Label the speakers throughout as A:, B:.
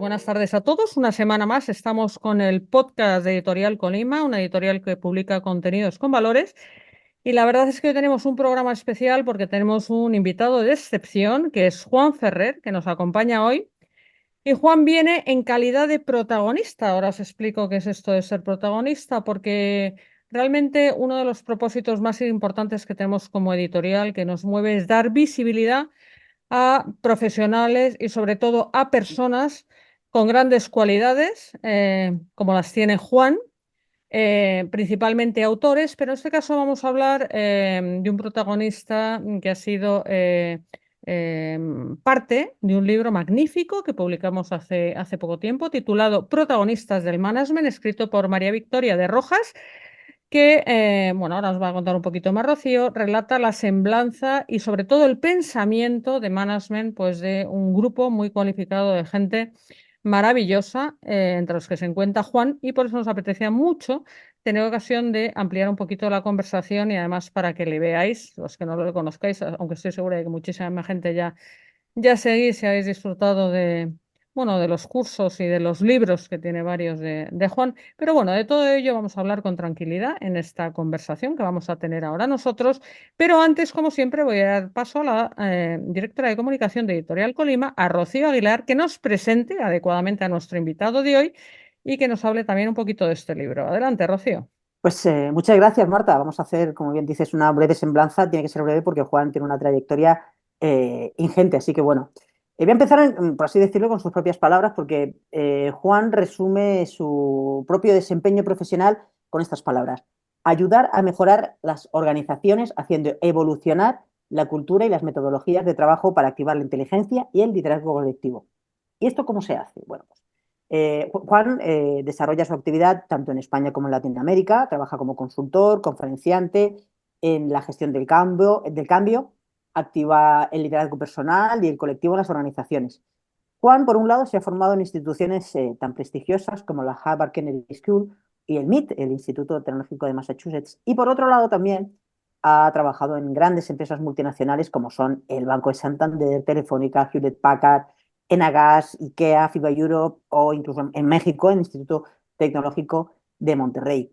A: Buenas tardes a todos. Una semana más estamos con el podcast de Editorial Colima, una editorial que publica contenidos con valores. Y la verdad es que hoy tenemos un programa especial porque tenemos un invitado de excepción, que es Juan Ferrer, que nos acompaña hoy. Y Juan viene en calidad de protagonista. Ahora os explico qué es esto de ser protagonista, porque realmente uno de los propósitos más importantes que tenemos como editorial, que nos mueve, es dar visibilidad a profesionales y sobre todo a personas con grandes cualidades, como las tiene Juan, principalmente autores, pero en este caso vamos a hablar de un protagonista que ha sido parte de un libro magnífico que publicamos hace poco tiempo, titulado Protagonistas del Management, escrito por María Victoria de Rojas, que, bueno, ahora os va a contar un poquito más Rocío, relata la semblanza y sobre todo el pensamiento de management, pues de un grupo muy cualificado de gente maravillosa, entre los que se encuentra Juan, y por eso nos apetecía mucho tener ocasión de ampliar un poquito la conversación y además para que le veáis, los que no lo conozcáis, aunque estoy segura de que muchísima más gente ya seguís y habéis disfrutado de, bueno, de los cursos y de los libros que tiene varios de Juan. Pero bueno, de todo ello vamos a hablar con tranquilidad en esta conversación que vamos a tener ahora nosotros. Pero antes, como siempre, voy a dar paso a la directora de comunicación de Editorial Colima, a Rocío Aguilar, que nos presente adecuadamente a nuestro invitado de hoy y que nos hable también un poquito de este libro. Adelante, Rocío.
B: Pues muchas gracias, Marta. Vamos a hacer, como bien dices, una breve semblanza. Tiene que ser breve porque Juan tiene una trayectoria ingente. Así que bueno, voy a empezar, por así decirlo, con sus propias palabras, porque Juan resume su propio desempeño profesional con estas palabras: ayudar a mejorar las organizaciones haciendo evolucionar la cultura y las metodologías de trabajo para activar la inteligencia y el liderazgo colectivo. ¿Y esto cómo se hace? Bueno, pues Juan desarrolla su actividad tanto en España como en Latinoamérica, trabaja como consultor, conferenciante en la gestión del cambio, activa el liderazgo personal y el colectivo en las organizaciones. Juan, por un lado, se ha formado en instituciones tan prestigiosas como la Harvard Kennedy School y el MIT, el Instituto Tecnológico de Massachusetts, y por otro lado también ha trabajado en grandes empresas multinacionales como son el Banco de Santander, Telefónica, Hewlett Packard, Enagas, IKEA, FIBA Europe o incluso en México, en el Instituto Tecnológico de Monterrey.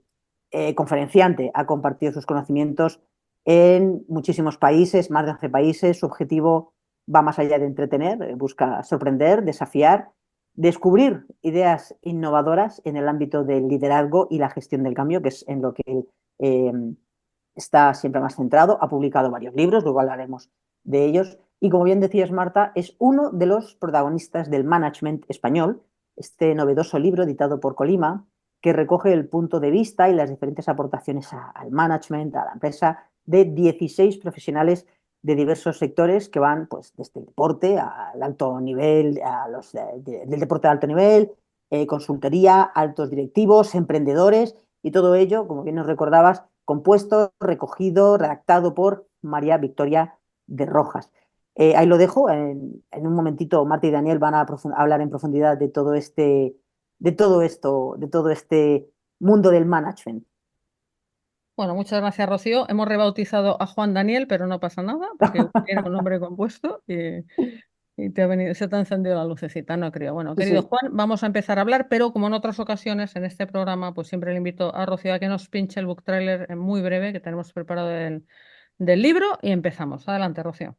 B: Conferenciante, ha compartido sus conocimientos en muchísimos países, más de 11 países. Su objetivo va más allá de entretener, busca sorprender, desafiar, descubrir ideas innovadoras en el ámbito del liderazgo y la gestión del cambio, que es en lo que eh, está siempre más centrado. Ha publicado varios libros, luego hablaremos de ellos. Y como bien decías, Marta, es uno de los protagonistas del management español, este novedoso libro editado por Colima, que recoge el punto de vista y las diferentes aportaciones al management, a la empresa, de 16 profesionales de diversos sectores que van pues, desde el deporte al alto nivel, del deporte de alto nivel, consultoría, altos directivos, emprendedores, y todo ello, como bien nos recordabas, compuesto, recogido, redactado por María Victoria de Rojas. Ahí lo dejo. En un momentito, Marta y Daniel van a hablar en profundidad de todo este mundo del management.
A: Bueno, muchas gracias, Rocío. Hemos rebautizado a Juan Daniel, pero no pasa nada, porque tiene un nombre compuesto y se te ha encendido la lucecita, no creo. Bueno,
B: Sí,
A: querido
B: sí.
A: Juan, vamos a empezar a hablar, pero como en otras ocasiones en este programa, pues siempre le invito a Rocío a que nos pinche el book trailer muy breve que tenemos preparado del libro y empezamos. Adelante, Rocío.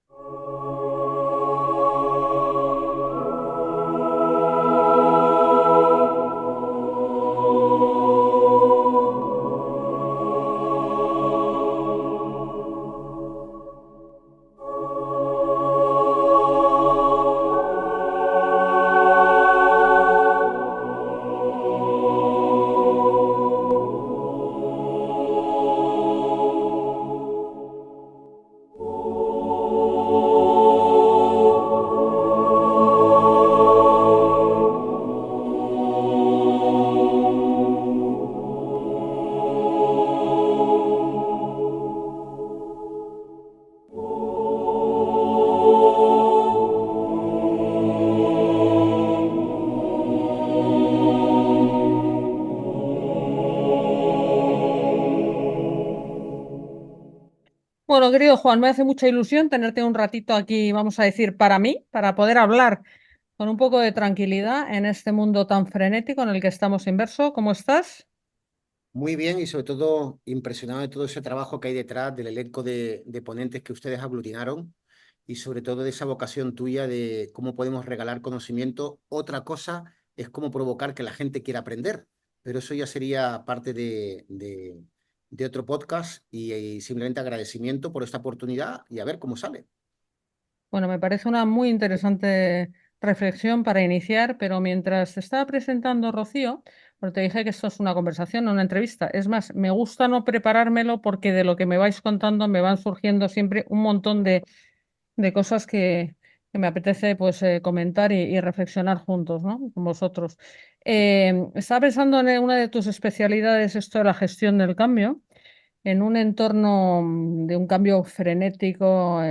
A: Bueno, querido Juan, me hace mucha ilusión tenerte un ratito aquí, vamos a decir, para mí, para poder hablar con un poco de tranquilidad en este mundo tan frenético en el que estamos inmersos. ¿Cómo estás?
C: Muy bien y sobre todo impresionado de todo ese trabajo que hay detrás del elenco de ponentes que ustedes aglutinaron y sobre todo de esa vocación tuya de cómo podemos regalar conocimiento. Otra cosa es cómo provocar que la gente quiera aprender, pero eso ya sería parte de otro podcast y simplemente agradecimiento por esta oportunidad y a ver cómo sale.
A: Bueno, me parece una muy interesante reflexión para iniciar, pero mientras te estaba presentando Rocío, porque te dije que esto es una conversación, no una entrevista. Es más, me gusta no preparármelo porque de lo que me vais contando me van surgiendo siempre un montón de cosas que me apetece pues comentar y reflexionar juntos, ¿no? Con vosotros. Estaba pensando en una de tus especialidades, esto de la gestión del cambio, en un entorno de un cambio frenético,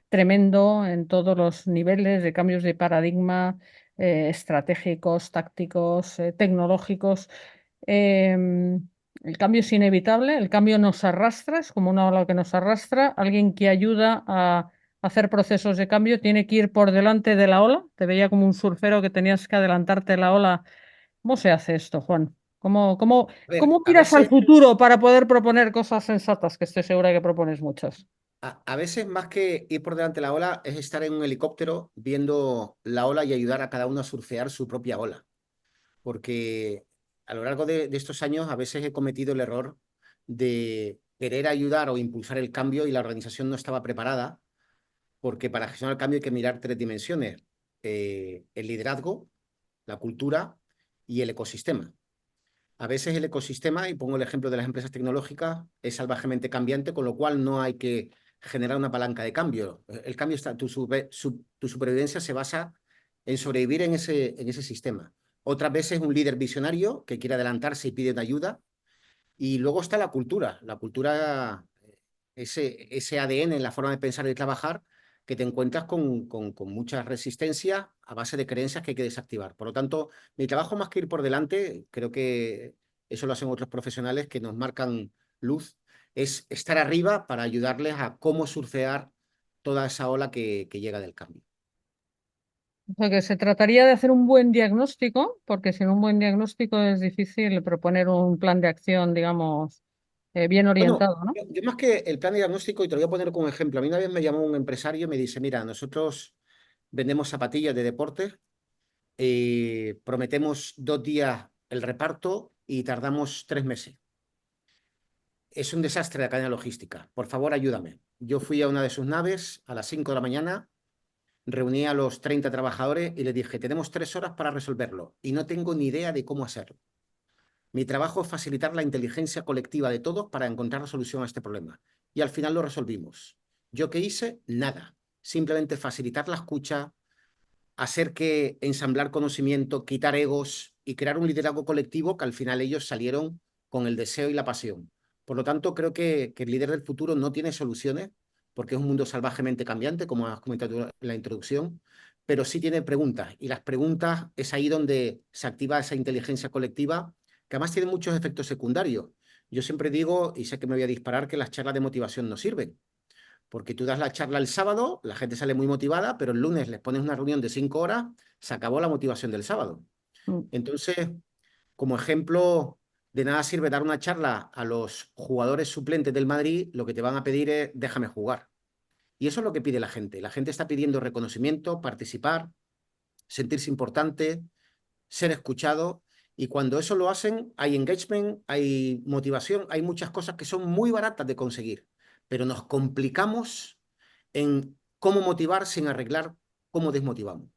A: tremendo en todos los niveles de cambios de paradigma, estratégicos, tácticos, tecnológicos. El cambio es inevitable, el cambio nos arrastra, es como una ola que nos arrastra. Alguien que ayuda a hacer procesos de cambio tiene que ir por delante de la ola. Te veía como un surfero que tenías que adelantarte la ola. ¿Cómo se hace esto, Juan?
C: A ver,
A: ¿Cómo miras al futuro para poder proponer cosas sensatas? Que estoy segura que propones muchas.
C: a veces más que ir por delante de la ola es estar en un helicóptero viendo la ola y ayudar a cada uno a surfear su propia ola. Porque a lo largo de estos años a veces he cometido el error de querer ayudar o impulsar el cambio y la organización no estaba preparada, porque para gestionar el cambio hay que mirar tres dimensiones: el liderazgo, la cultura y el ecosistema. A veces el ecosistema, y pongo el ejemplo de las empresas tecnológicas, es salvajemente cambiante, con lo cual no hay que generar una palanca de cambio. El cambio está, tu supervivencia se basa en sobrevivir en ese sistema. Otras veces un líder visionario que quiere adelantarse y pide una ayuda. Y luego está la cultura. La cultura, ese ADN en la forma de pensar y de trabajar, que te encuentras con mucha resistencia a base de creencias que hay que desactivar. Por lo tanto, mi trabajo más que ir por delante, creo que eso lo hacen otros profesionales que nos marcan luz, es estar arriba para ayudarles a cómo surfear toda esa ola que llega del cambio.
A: O sea que se trataría de hacer un buen diagnóstico, porque sin un buen diagnóstico es difícil proponer un plan de acción, digamos, bien
C: Bueno,
A: orientado, ¿no?
C: yo más que el plan diagnóstico, y te lo voy a poner como ejemplo, a mí una vez me llamó un empresario y me dice, mira, nosotros vendemos zapatillas de deporte, prometemos 2 días el reparto y tardamos 3 meses. Es un desastre la cadena logística. Por favor, ayúdame. Yo fui a una de sus naves a las 5 de la mañana, reuní a los 30 trabajadores y les dije, tenemos 3 horas para resolverlo y no tengo ni idea de cómo hacerlo. Mi trabajo es facilitar la inteligencia colectiva de todos para encontrar la solución a este problema. Y al final lo resolvimos. ¿Yo qué hice? Nada. Simplemente facilitar la escucha, hacer que ensamblar conocimiento, quitar egos y crear un liderazgo colectivo que al final ellos salieron con el deseo y la pasión. Por lo tanto, creo que el líder del futuro no tiene soluciones, porque es un mundo salvajemente cambiante, como has comentado en la introducción, pero sí tiene preguntas. Y las preguntas es ahí donde se activa esa inteligencia colectiva, que además tiene muchos efectos secundarios. Yo siempre digo, y sé que me voy a disparar, que las charlas de motivación no sirven, porque tú das la charla el sábado, la gente sale muy motivada, pero el lunes les pones una reunión de 5 horas, se acabó la motivación del sábado.
A: Mm.
C: Entonces, como ejemplo, de nada sirve dar una charla a los jugadores suplentes del Madrid, lo que te van a pedir es déjame jugar. Y eso es lo que pide la gente. La gente está pidiendo reconocimiento, participar, sentirse importante, ser escuchado. Y cuando eso lo hacen, hay engagement, hay motivación, hay muchas cosas que son muy baratas de conseguir, pero nos complicamos en cómo motivar sin arreglar cómo desmotivamos.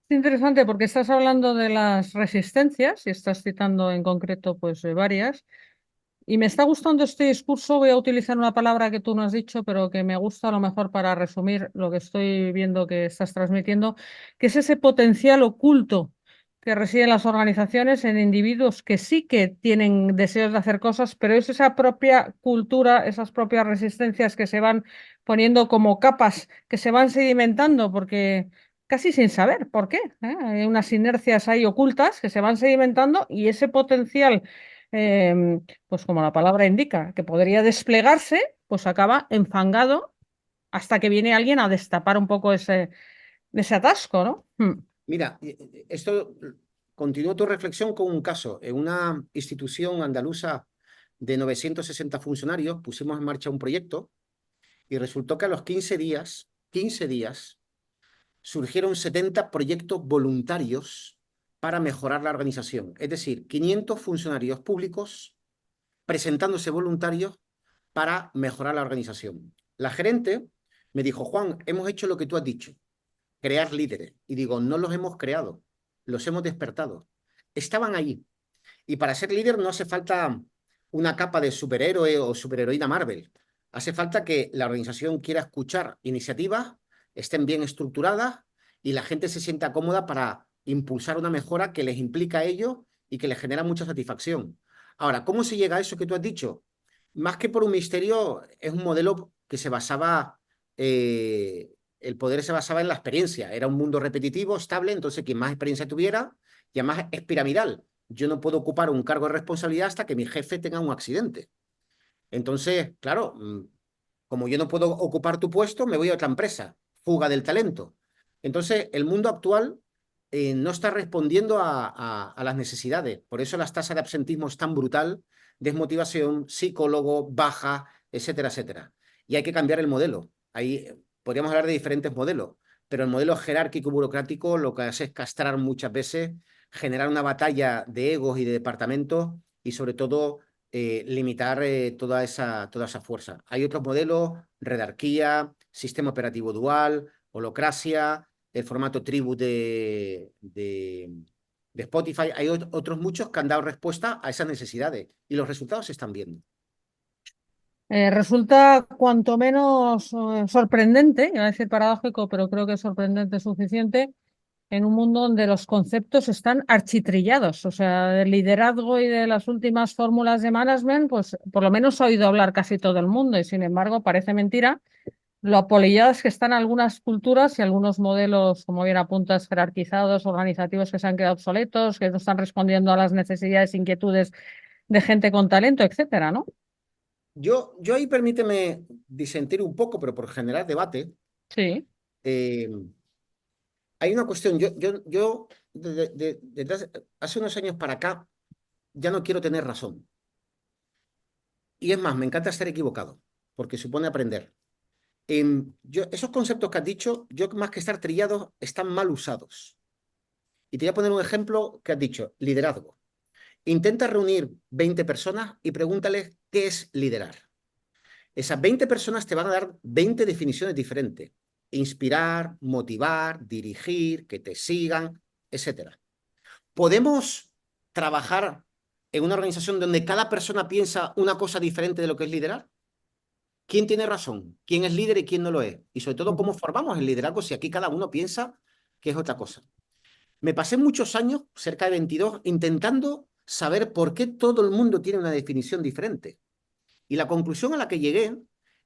A: Es interesante porque estás hablando de las resistencias y estás citando en concreto pues varias. Y me está gustando este discurso. Voy a utilizar una palabra que tú no has dicho, pero que me gusta a lo mejor para resumir lo que estoy viendo que estás transmitiendo, que es ese potencial oculto que reside en las organizaciones, en individuos que sí que tienen deseos de hacer cosas, pero es esa propia cultura, esas propias resistencias que se van poniendo como capas, que se van sedimentando, porque casi sin saber por qué, ¿eh? Hay unas inercias ahí ocultas que se van sedimentando y ese potencial pues como la palabra indica, que podría desplegarse, pues acaba enfangado hasta que viene alguien a destapar un poco ese atasco, ¿no?
C: Mira, esto continúo tu reflexión con un caso. En una institución andaluza de 960 funcionarios pusimos en marcha un proyecto y resultó que a los 15 días, surgieron 70 proyectos voluntarios para mejorar la organización. Es decir, 500 funcionarios públicos presentándose voluntarios para mejorar la organización. La gerente me dijo, Juan, hemos hecho lo que tú has dicho, crear líderes. Y digo, no los hemos creado, los hemos despertado. Estaban allí. Y para ser líder no hace falta una capa de superhéroe o superheroína Marvel. Hace falta que la organización quiera escuchar iniciativas, estén bien estructuradas y la gente se sienta cómoda para impulsar una mejora que les implica a ellos y que les genera mucha satisfacción. Ahora, ¿cómo se llega a eso que tú has dicho? Más que por un misterio, es un modelo que se basaba, el poder se basaba en la experiencia. Era un mundo repetitivo, estable, entonces quien más experiencia tuviera, y además es piramidal. Yo no puedo ocupar un cargo de responsabilidad hasta que mi jefe tenga un accidente. Entonces, claro, como yo no puedo ocupar tu puesto, me voy a otra empresa. Fuga del talento. Entonces, el mundo actual no está respondiendo a las necesidades. Por eso las tasas de absentismo es tan brutal, desmotivación, psicólogo, baja, etcétera, etcétera. Y hay que cambiar el modelo. Ahí podríamos hablar de diferentes modelos, pero el modelo jerárquico y burocrático lo que hace es castrar muchas veces, generar una batalla de egos y de departamentos y sobre todo limitar toda esa fuerza. Hay otros modelos, redarquía, sistema operativo dual, holocracia, el formato tribu de Spotify. Hay otros muchos que han dado respuesta a esas necesidades y los resultados se están viendo.
A: Resulta cuanto menos sorprendente, iba a decir paradójico, pero creo que sorprendente suficiente, en un mundo donde los conceptos están architrillados. O sea, del liderazgo y de las últimas fórmulas de management, pues por lo menos ha oído hablar casi todo el mundo y sin embargo parece mentira lo apolilladas que están algunas culturas y algunos modelos, como bien apuntas, jerarquizados, organizativos que se han quedado obsoletos, que no están respondiendo a las necesidades, inquietudes de gente con talento, etcétera, ¿no?
C: Yo ahí permíteme disentir un poco, pero por generar debate,
A: Sí.
C: hay una cuestión. Yo desde hace unos años para acá ya no quiero tener razón. Y es más, me encanta estar equivocado, porque supone aprender. Esos conceptos que has dicho, yo más que estar trillados, están mal usados. Y te voy a poner un ejemplo que has dicho, liderazgo. Intenta reunir 20 personas y pregúntales qué es liderar. Esas 20 personas te van a dar 20 definiciones diferentes. Inspirar, motivar, dirigir, que te sigan, etc. ¿Podemos trabajar en una organización donde cada persona piensa una cosa diferente de lo que es liderar? ¿Quién tiene razón? ¿Quién es líder y quién no lo es? Y sobre todo, ¿cómo formamos el liderazgo si aquí cada uno piensa que es otra cosa? Me pasé muchos años, cerca de 22, intentando saber por qué todo el mundo tiene una definición diferente. Y la conclusión a la que llegué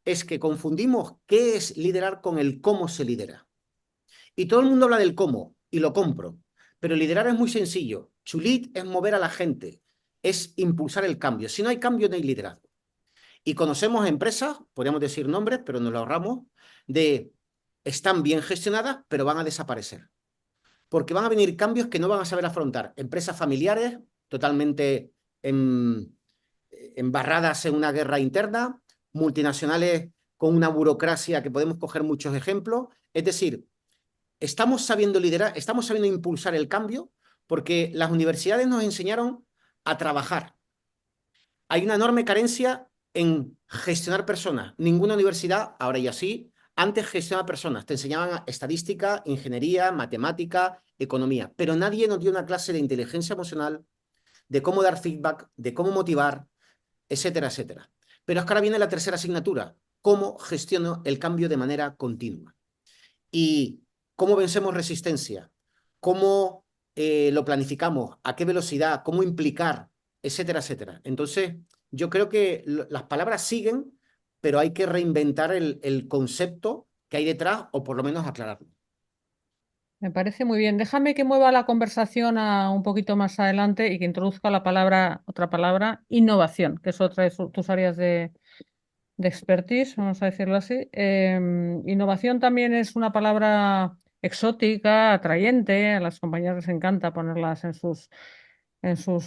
C: es que confundimos qué es liderar con el cómo se lidera. Y todo el mundo habla del cómo, y lo compro. Pero liderar es muy sencillo. To lead es mover a la gente, es impulsar el cambio. Si no hay cambio, no hay liderazgo. Y conocemos empresas, podríamos decir nombres, pero nos lo ahorramos, están bien gestionadas, pero van a desaparecer. Porque van a venir cambios que no van a saber afrontar. Empresas familiares totalmente embarradas en una guerra interna, multinacionales con una burocracia que podemos coger muchos ejemplos. Es decir, estamos sabiendo liderar, estamos sabiendo impulsar el cambio porque las universidades nos enseñaron a trabajar. Hay una enorme carencia en gestionar personas. Ninguna universidad, ahora ya sí, antes gestionaba personas. Te enseñaban estadística, ingeniería, matemática, economía, pero nadie nos dio una clase de inteligencia emocional, de cómo dar feedback, de cómo motivar, etcétera, etcétera. Pero es que ahora viene la tercera asignatura, cómo gestiono el cambio de manera continua. Y cómo vencemos resistencia, cómo lo planificamos, a qué velocidad, cómo implicar, etcétera, etcétera. Entonces, yo creo que las palabras siguen, pero hay que reinventar el concepto que hay detrás o por lo menos aclararlo.
A: Me parece muy bien. Déjame que mueva la conversación a un poquito más adelante y que introduzca la palabra, otra palabra, innovación, que es otra de tus áreas de expertise, vamos a decirlo así. Innovación también es una palabra exótica, atrayente, a las compañías les encanta ponerlas en sus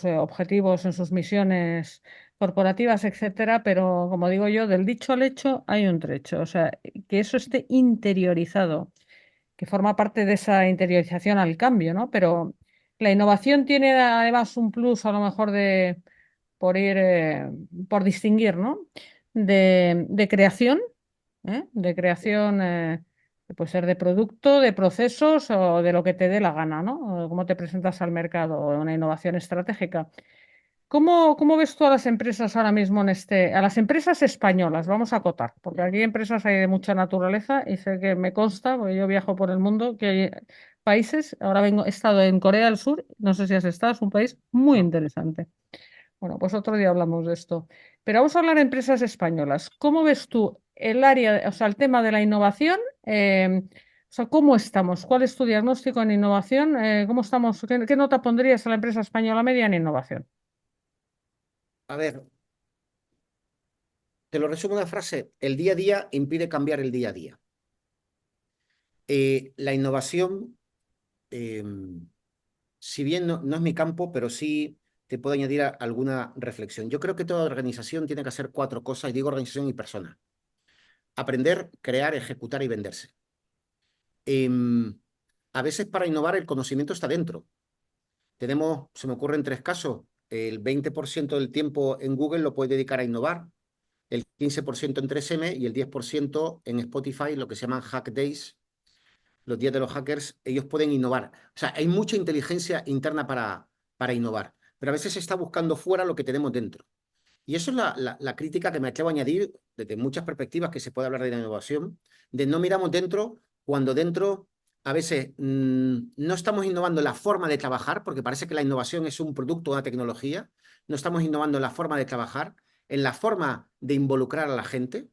A: objetivos, en sus misiones corporativas, etcétera, pero como digo yo, del dicho al hecho hay un trecho, o sea, que eso esté interiorizado, que forma parte de esa interiorización al cambio, ¿no? Pero la innovación tiene además un plus a lo mejor de por ir, por distinguir, ¿no? De creación, ¿eh? De creación, que puede ser de producto, de procesos o de lo que te dé la gana, ¿no? O cómo te presentas al mercado o una innovación estratégica. ¿Cómo ves tú a las empresas ahora mismo a las empresas españolas? Vamos a acotar, porque aquí empresas hay de mucha naturaleza y sé que me consta, porque yo viajo por el mundo, que hay países, he estado en Corea del Sur, no sé si has estado, es un país muy
C: No.
A: interesante. Bueno, pues otro día hablamos de esto. Pero vamos a hablar de empresas españolas. ¿Cómo ves tú el área, o sea, el tema de la innovación? O sea, ¿cómo estamos? ¿Cuál es tu diagnóstico en innovación? ¿Cómo estamos? ¿Qué nota pondrías a la empresa española media en innovación?
C: A ver, te lo resumo en una frase. El día a día impide cambiar el día a día. La innovación, eh, si bien no es mi campo, pero sí te puedo añadir alguna reflexión. Yo creo que toda organización tiene que hacer cuatro cosas, y digo organización y persona. Aprender, crear, ejecutar y venderse. A veces para innovar el conocimiento está dentro. Se me ocurren tres casos. El 20% del tiempo en Google lo puede dedicar a innovar, el 15% en 3M y el 10% en Spotify, lo que se llaman Hack Days, los días de los hackers. Ellos pueden innovar. O sea, hay mucha inteligencia interna para innovar, pero a veces se está buscando fuera lo que tenemos dentro. Y eso es la crítica que me atrevo a añadir desde muchas perspectivas que se puede hablar de la innovación, de no miramos dentro cuando dentro a veces no estamos innovando la forma de trabajar, porque parece que la innovación es un producto, una tecnología, no estamos innovando en la forma de trabajar, en la forma de involucrar a la gente,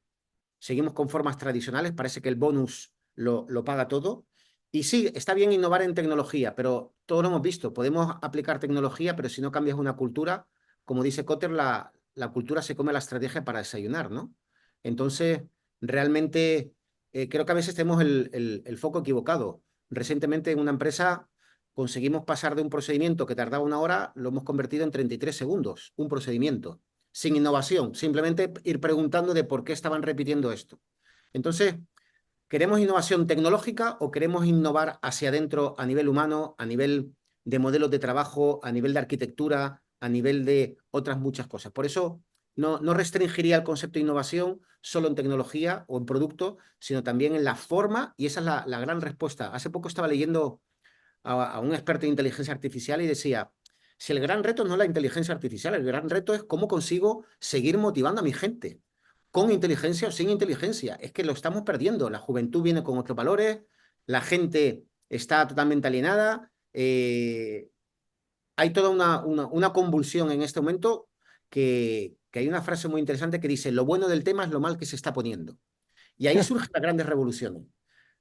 C: seguimos con formas tradicionales, parece que el bonus lo paga todo. Y sí, está bien innovar en tecnología, pero todos lo hemos visto, podemos aplicar tecnología, pero si no cambias una cultura, como dice Kotter, la cultura se come la estrategia para desayunar, ¿no? Entonces, realmente creo que a veces tenemos el foco equivocado. Recientemente en una empresa conseguimos pasar de un procedimiento que tardaba una hora, lo hemos convertido en 33 segundos, un procedimiento sin innovación, simplemente ir preguntando de por qué estaban repitiendo esto. Entonces, ¿queremos innovación tecnológica o queremos innovar hacia adentro a nivel humano, a nivel de modelos de trabajo, a nivel de arquitectura, a nivel de otras muchas cosas? Por eso no restringiría el concepto de innovación solo en tecnología o en producto, sino también en la forma, y esa es la gran respuesta. Hace poco estaba leyendo a un experto en inteligencia artificial y decía, si el gran reto no es la inteligencia artificial, el gran reto es cómo consigo seguir motivando a mi gente, con inteligencia o sin inteligencia. Es que lo estamos perdiendo. La juventud viene con otros valores, la gente está totalmente alienada, hay toda una convulsión en este momento que hay una frase muy interesante que dice, lo bueno del tema es lo mal que se está poniendo. Y ahí surgen las grandes revoluciones.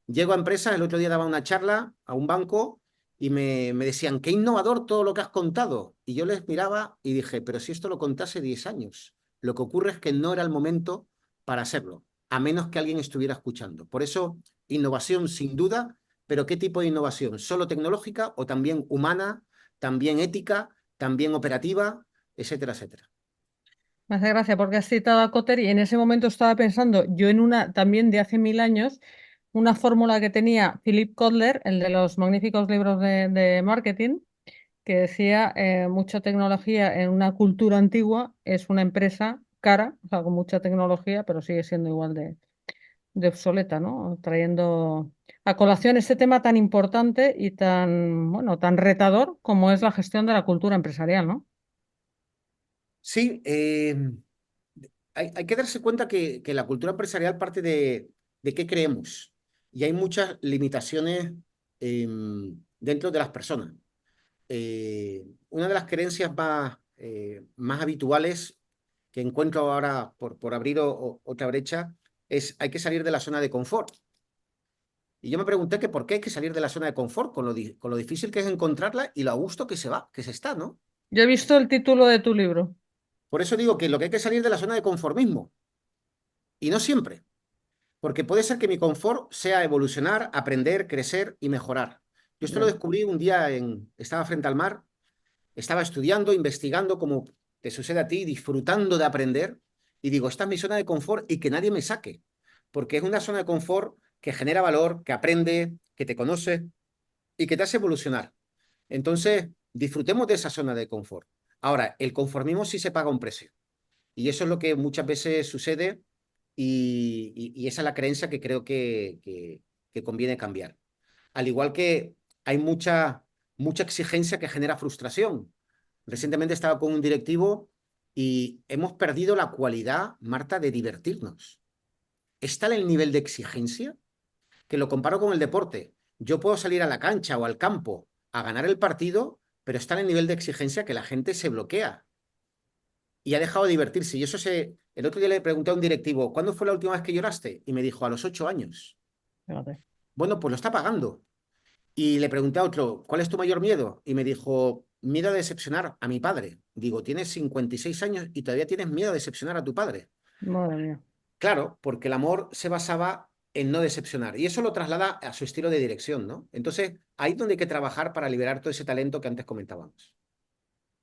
C: Llego a empresas, el otro día daba una charla a un banco y me decían, qué innovador todo lo que has contado. Y yo les miraba y dije, pero si esto lo conté hace 10 años. Lo que ocurre es que no era el momento para hacerlo, a menos que alguien estuviera escuchando. Por eso, innovación sin duda, pero ¿qué tipo de innovación? ¿Solo tecnológica o también humana, también ética, también operativa, etcétera, etcétera?
A: Me hace gracia porque has citado a Cotter y en ese momento estaba pensando yo en una también de hace 1000 años, una fórmula que tenía Philip Kotler, el de los magníficos libros de marketing, que decía mucha tecnología en una cultura antigua es una empresa cara, o sea, con mucha tecnología, pero sigue siendo igual de obsoleta, ¿no? Trayendo a colación este tema tan importante y tan, bueno, tan retador como es la gestión de la cultura empresarial, ¿no?
C: Sí, hay que darse cuenta que la cultura empresarial parte de qué creemos y hay muchas limitaciones dentro de las personas. Una de las creencias más habituales que encuentro ahora por abrir otra brecha es hay que salir de la zona de confort. Y yo me pregunté que por qué hay que salir de la zona de confort con lo difícil que es encontrarla y lo a gusto que se está, ¿no?
A: Yo he visto el título de tu libro.
C: Por eso digo que lo que hay que salir de la zona de conformismo y no siempre. Porque puede ser que mi confort sea evolucionar, aprender, crecer y mejorar. Yo esto lo
A: Bien.
C: descubrí un día estaba frente al mar, estaba estudiando, investigando, como te sucede a ti, disfrutando de aprender, y digo, esta es mi zona de confort y que nadie me saque, porque es una zona de confort que genera valor, que aprende, que te conoce y que te hace evolucionar. Entonces, disfrutemos de esa zona de confort. Ahora, el conformismo sí se paga un precio. Y eso es lo que muchas veces sucede y esa es la creencia que creo que conviene cambiar. Al igual que hay mucha exigencia que genera frustración. Recientemente estaba con un directivo y hemos perdido la cualidad, Marta, de divertirnos. Es tal el nivel de exigencia que lo comparo con el deporte. Yo puedo salir a la cancha o al campo a ganar el partido, pero está en el nivel de exigencia que la gente se bloquea y ha dejado de divertirse. Y eso el otro día le pregunté a un directivo, ¿cuándo fue la última vez que lloraste? Y me dijo, a los 8 años.
A: Fíjate.
C: Bueno, pues lo está pagando. Y le pregunté a otro, ¿cuál es tu mayor miedo? Y me dijo, miedo a decepcionar a mi padre. Digo, tienes 56 años y todavía tienes miedo a decepcionar a tu padre.
A: Madre mía.
C: Claro, porque el amor se basaba en no decepcionar. Y eso lo traslada a su estilo de dirección, ¿no? Entonces, ahí es donde hay que trabajar para liberar todo ese talento que antes comentábamos.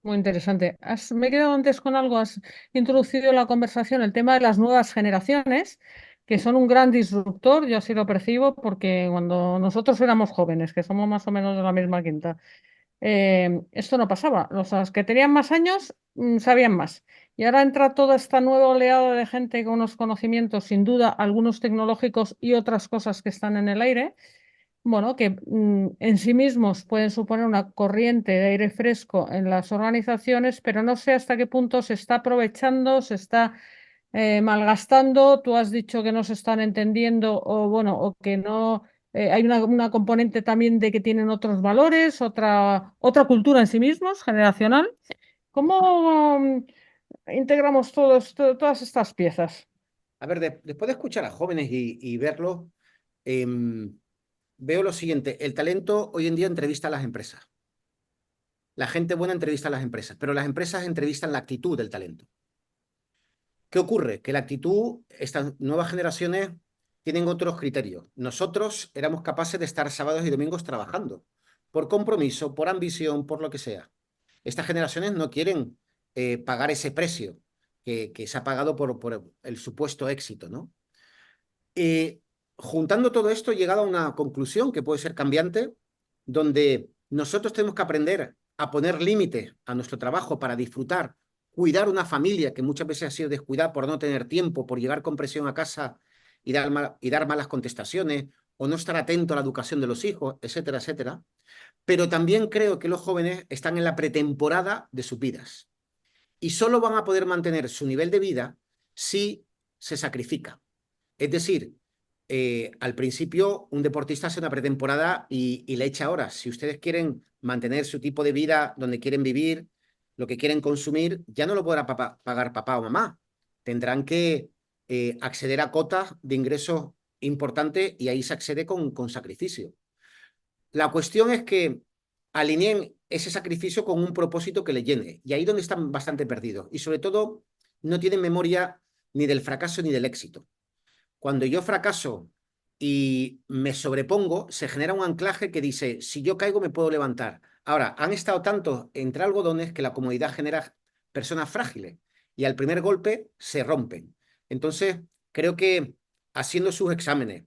A: Muy interesante. Me he quedado antes con algo, has introducido en la conversación el tema de las nuevas generaciones, que son un gran disruptor, yo así lo percibo, porque cuando nosotros éramos jóvenes, que somos más o menos de la misma quinta, esto no pasaba. Los que tenían más años sabían más. Y ahora entra toda esta nueva oleada de gente con unos conocimientos, sin duda, algunos tecnológicos y otras cosas que están en el aire, bueno, que en sí mismos pueden suponer una corriente de aire fresco en las organizaciones, pero no sé hasta qué punto se está aprovechando, se está malgastando. Tú has dicho que no se están entendiendo o bueno, o que no hay una componente también de que tienen otros valores, otra cultura en sí mismos, generacional. ¿Cómo integramos todas estas piezas?
C: A ver, después de escuchar a jóvenes y verlos, veo lo siguiente, el talento hoy en día entrevista a las empresas. La gente buena entrevista a las empresas, pero las empresas entrevistan la actitud del talento. ¿Qué ocurre? Que la actitud, estas nuevas generaciones tienen otros criterios. Nosotros éramos capaces de estar sábados y domingos trabajando, por compromiso, por ambición, por lo que sea. Estas generaciones no quieren pagar ese precio que se ha pagado por el supuesto éxito, ¿no? Juntando todo esto, he llegado a una conclusión que puede ser cambiante, donde nosotros tenemos que aprender a poner límites a nuestro trabajo para disfrutar, cuidar una familia que muchas veces ha sido descuidada por no tener tiempo, por llegar con presión a casa y dar malas contestaciones, o no estar atento a la educación de los hijos, etcétera, etcétera. Pero también creo que los jóvenes están en la pretemporada de sus vidas y solo van a poder mantener su nivel de vida si se sacrifica. Es decir, al principio un deportista hace una pretemporada y le echa horas. Si ustedes quieren mantener su tipo de vida donde quieren vivir, lo que quieren consumir, ya no lo podrá pagar papá o mamá. Tendrán que acceder a cotas de ingresos importantes y ahí se accede con sacrificio. La cuestión es que alineen ese sacrificio con un propósito que le llene. Y ahí es donde están bastante perdidos. Y sobre todo, no tienen memoria ni del fracaso ni del éxito. Cuando yo fracaso y me sobrepongo, se genera un anclaje que dice, si yo caigo me puedo levantar. Ahora, han estado tantos entre algodones que la comodidad genera personas frágiles y al primer golpe se rompen. Entonces, creo que haciendo sus exámenes,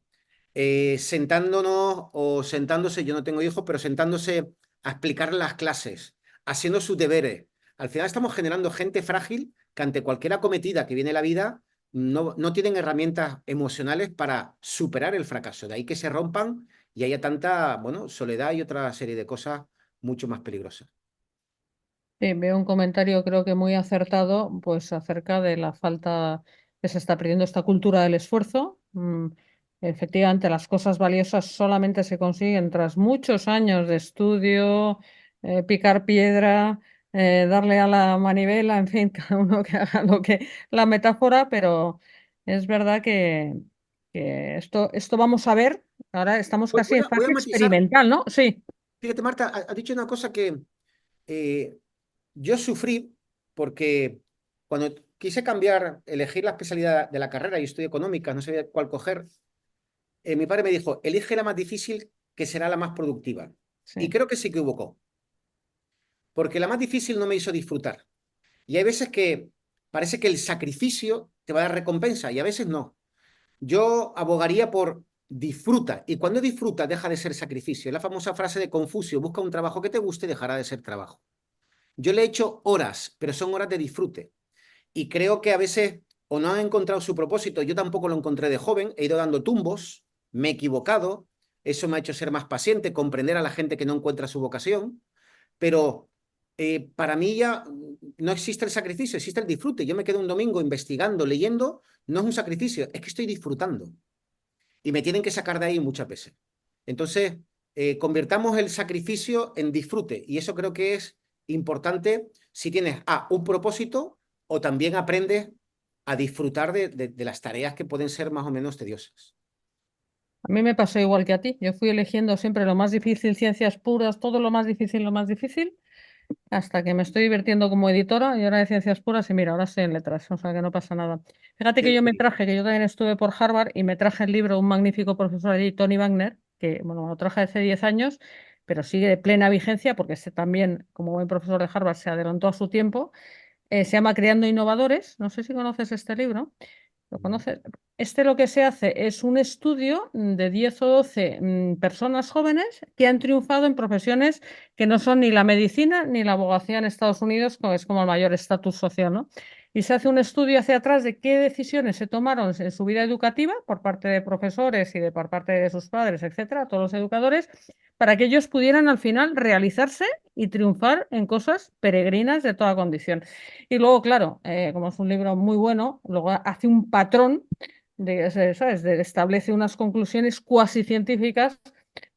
C: sentándonos o sentándose, yo no tengo hijos, pero sentándose a explicar las clases, haciendo sus deberes, al final estamos generando gente frágil que ante cualquier acometida que viene la vida no tienen herramientas emocionales para superar el fracaso. De ahí que se rompan y haya tanta, bueno, soledad y otra serie de cosas mucho más peligrosas.
A: Sí, veo un comentario creo que muy acertado, pues acerca de la falta que se está perdiendo esta cultura del esfuerzo. Efectivamente, las cosas valiosas solamente se consiguen tras muchos años de estudio, picar piedra, darle a la manivela, en fin, cada uno que haga lo que la metáfora, pero es verdad que esto vamos a ver. Ahora estamos
C: Voy,
A: casi
C: voy
A: en
C: a, voy a
A: fase
C: matizar,
A: experimental, ¿no? Sí.
C: fíjate Marta, has dicho una cosa que eh, yo sufrí porque cuando quise cambiar, elegir la especialidad de la carrera, yo estudio económica, no sabía cuál coger. Mi padre me dijo, elige la más difícil, que será la más productiva. Y
A: Sí.
C: creo que se equivocó, porque la más difícil no me hizo disfrutar. Y hay veces que parece que el sacrificio te va a dar recompensa y a veces no. Yo abogaría por disfruta, y cuando disfruta deja de ser sacrificio. Es la famosa frase de Confucio, busca un trabajo que te guste y dejará de ser trabajo. Yo le he hecho horas, pero son horas de disfrute. Y creo que a veces o no han encontrado su propósito, yo tampoco lo encontré de joven, he ido dando tumbos, me he equivocado, eso me ha hecho ser más paciente, comprender a la gente que no encuentra su vocación, pero para mí ya no existe el sacrificio, existe el disfrute. Yo me quedo un domingo investigando, leyendo, no es un sacrificio, es que estoy disfrutando. Y me tienen que sacar de ahí muchas veces. Entonces, convirtamos el sacrificio en disfrute. Y eso creo que es importante si tienes un propósito o también aprendes a disfrutar de las tareas que pueden ser más o menos tediosas.
A: A mí me pasó igual que a ti. Yo fui eligiendo siempre lo más difícil, ciencias puras, todo lo más difícil, hasta que me estoy divirtiendo como editora y ahora de ciencias puras y mira, ahora estoy en letras, o sea que no pasa nada. Fíjate que yo me traje, que yo también estuve por Harvard y me traje el libro de un magnífico profesor allí, Tony Wagner, que bueno, lo traje hace 10 años, pero sigue de plena vigencia porque este también, como buen profesor de Harvard, se adelantó a su tiempo. Se llama Creando Innovadores. No sé si conoces este libro. ¿Lo conoces? Este lo que se hace es un estudio de 10 o 12 personas jóvenes que han triunfado en profesiones que no son ni la medicina ni la abogacía en Estados Unidos, que es como el mayor estatus social, ¿no? Y se hace un estudio hacia atrás de qué decisiones se tomaron en su vida educativa por parte de profesores y por parte de sus padres, etcétera, todos los educadores, para que ellos pudieran al final realizarse y triunfar en cosas peregrinas de toda condición. Y luego, claro, como es un libro muy bueno, luego hace un patrón ¿sabes? Establece unas conclusiones cuasi científicas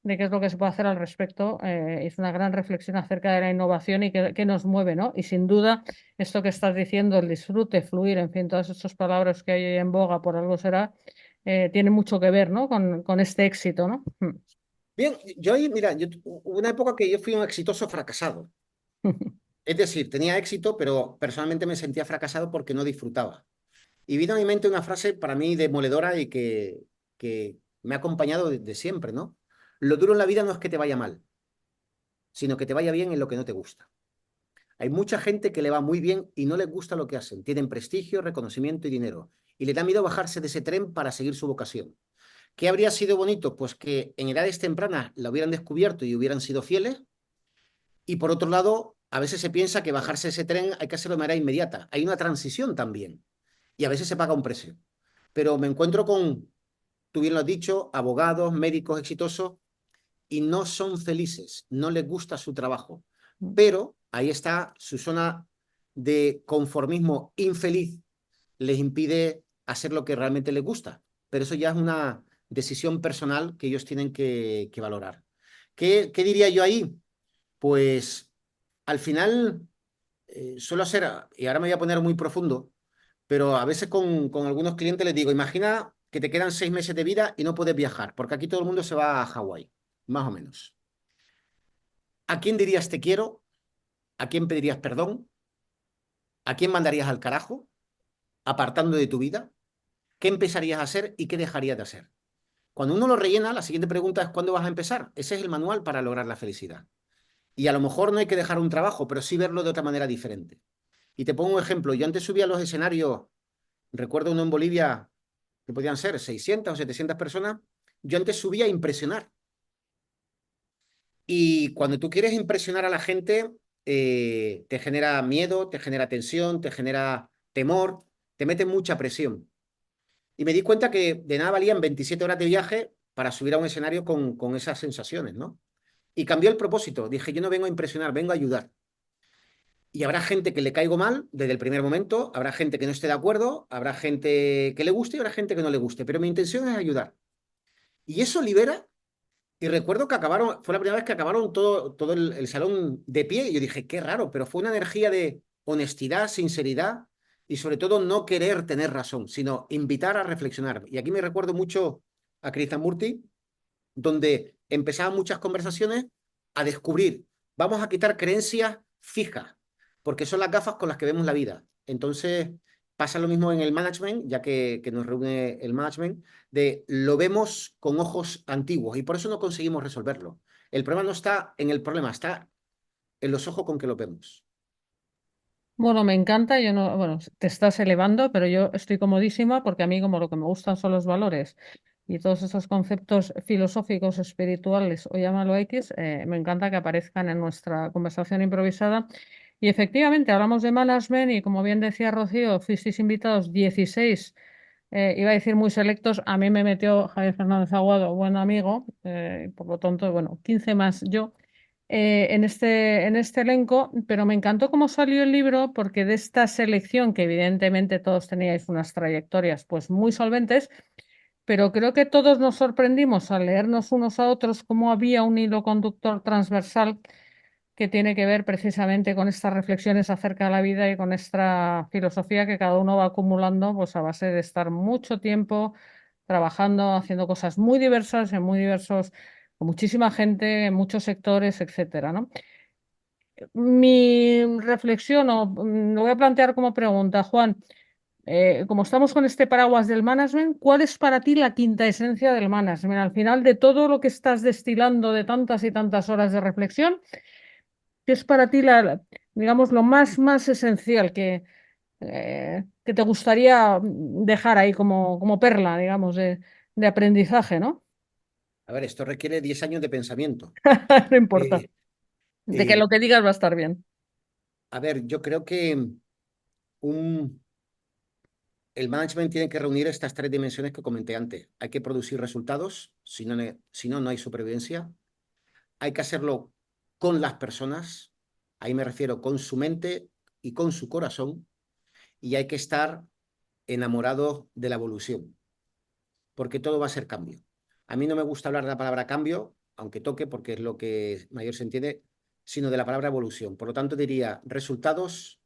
A: de qué es lo que se puede hacer al respecto. Es una gran reflexión acerca de la innovación y qué nos mueve, ¿no? Y sin duda, esto que estás diciendo, el disfrute, fluir, en fin, todas estas palabras que hay hoy en boga, por algo será, tiene mucho que ver, ¿no? Con este éxito, ¿no?
C: Bien, yo ahí, mira, hubo una época que yo fui un exitoso fracasado. Es decir, tenía éxito, pero personalmente me sentía fracasado porque no disfrutaba. Y vino a mi mente una frase para mí demoledora y que me ha acompañado desde siempre, ¿no? Lo duro en la vida no es que te vaya mal, sino que te vaya bien en lo que no te gusta. Hay mucha gente que le va muy bien y no les gusta lo que hacen. Tienen prestigio, reconocimiento y dinero. Y le da miedo bajarse de ese tren para seguir su vocación. ¿Qué habría sido bonito? Pues que en edades tempranas la hubieran descubierto y hubieran sido fieles. Y por otro lado, a veces se piensa que bajarse ese tren hay que hacerlo de manera inmediata. Hay una transición también. Y a veces se paga un precio. Pero me encuentro con, tú bien lo has dicho, abogados, médicos exitosos y no son felices, no les gusta su trabajo. Pero ahí está su zona de conformismo infeliz, les impide hacer lo que realmente les gusta. Pero eso ya es una decisión personal que ellos tienen que valorar. ¿Qué diría yo ahí? Pues al final suelo hacer, y ahora me voy a poner muy profundo, pero a veces con algunos clientes les digo, imagina que te quedan 6 meses de vida y no puedes viajar, porque aquí todo el mundo se va a Hawái, más o menos. ¿A quién dirías te quiero? ¿A quién pedirías perdón? ¿A quién mandarías al carajo? Apartando de tu vida. ¿Qué empezarías a hacer y qué dejarías de hacer? Cuando uno lo rellena, la siguiente pregunta es ¿cuándo vas a empezar? Ese es el manual para lograr la felicidad. Y a lo mejor no hay que dejar un trabajo, pero sí verlo de otra manera diferente. Y te pongo un ejemplo. Yo antes subía a los escenarios, recuerdo uno en Bolivia, que podían ser 600 o 700 personas. Yo antes subía a impresionar. Y cuando tú quieres impresionar a la gente, te genera miedo, te genera tensión, te genera temor, te mete mucha presión. Y me di cuenta que de nada valían 27 horas de viaje para subir a un escenario con esas sensaciones, ¿no? Y cambió el propósito. Dije, yo no vengo a impresionar, vengo a ayudar. Y habrá gente que le caigo mal desde el primer momento, habrá gente que no esté de acuerdo, habrá gente que le guste y habrá gente que no le guste, pero mi intención es ayudar. Y eso libera. Y recuerdo que acabaron, fue la primera vez que acabaron todo el salón de pie y yo dije, qué raro, pero fue una energía de honestidad, sinceridad y sobre todo no querer tener razón, sino invitar a reflexionar. Y aquí me recuerdo mucho a Krishnamurti, donde empezaban muchas conversaciones a descubrir, vamos a quitar creencias fijas, porque son las gafas con las que vemos la vida. Entonces, pasa lo mismo en el management, ya que nos reúne el management, de lo vemos con ojos antiguos y por eso no conseguimos resolverlo. El problema no está en el problema, está en los ojos con que lo vemos.
A: Bueno, me encanta, yo no, bueno, te estás elevando, pero yo estoy comodísima porque a mí como lo que me gustan son los valores y todos esos conceptos filosóficos, espirituales o llámalo X, me encanta que aparezcan en nuestra conversación improvisada. Y efectivamente, hablamos de management y como bien decía Rocío, fuisteis invitados 16, iba a decir muy selectos, a mí me metió Javier Fernández Aguado, buen amigo, por lo tanto, bueno, 15 más yo en este elenco, pero me encantó cómo salió el libro porque de esta selección, que evidentemente todos teníais unas trayectorias pues muy solventes, pero creo que todos nos sorprendimos al leernos unos a otros cómo había un hilo conductor transversal que tiene que ver precisamente con estas reflexiones acerca de la vida y con esta filosofía que cada uno va acumulando pues a base de estar mucho tiempo trabajando, haciendo cosas muy diversas en muy diversos, con muchísima gente, en muchos sectores, etcétera, ¿no? Mi reflexión, o lo voy a plantear como pregunta, Juan, como estamos con este paraguas del management, ¿cuál es para ti la quinta esencia del management? Al final de todo lo que estás destilando de tantas y tantas horas de reflexión, ¿qué es para ti digamos, lo más esencial que te gustaría dejar ahí como perla, digamos, de aprendizaje, ¿no?
C: A ver, esto requiere 10 años de pensamiento.
A: No importa,
C: Eh,
A: de que
C: eh,
A: lo que digas va a estar bien.
C: a ver, yo creo que el management tiene que reunir estas tres dimensiones que comenté antes. Hay que producir resultados, si no, no hay supervivencia. Hay que hacerlo con las personas, ahí me refiero con su mente y con su corazón, y hay que estar enamorados de la evolución, porque todo va a ser cambio. A mí no me gusta hablar de la palabra cambio, aunque toque, porque es lo que mayor se entiende, sino de la palabra evolución. Por lo tanto, diría resultados,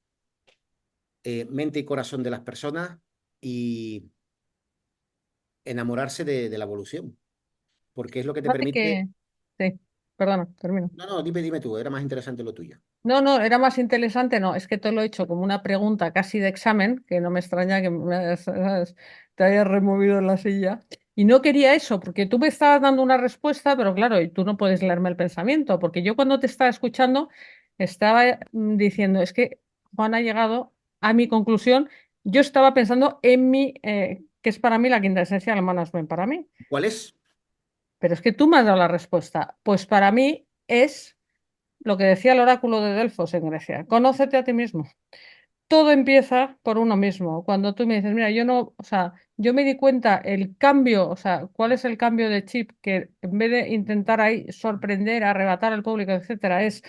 C: mente y corazón de las personas y enamorarse de la evolución, porque es lo que te
A: Fíjate
C: permite...
A: que, sí, perdona, termino.
C: No, no, dime tú, era más interesante lo tuyo.
A: No, no, era más interesante, no, es que te lo he hecho como una pregunta casi de examen, que no me extraña que te hayas removido en la silla. Y no quería eso, porque tú me estabas dando una respuesta, pero claro, y tú no puedes leerme el pensamiento, porque yo cuando te estaba escuchando estaba diciendo, es que Juan ha llegado a mi conclusión, yo estaba pensando en mi, que es para mí la quinta esencia del management, para mí,
C: ¿Cuál es?
A: pero es que tú me has dado la respuesta, pues para mí es lo que decía el oráculo de Delfos en Grecia, conócete a ti mismo. Todo empieza por uno mismo. Cuando tú me dices, mira, yo no, o sea, yo me di cuenta el cambio, o sea, cuál es el cambio de chip que en vez de intentar ahí sorprender, arrebatar al público, etcétera, es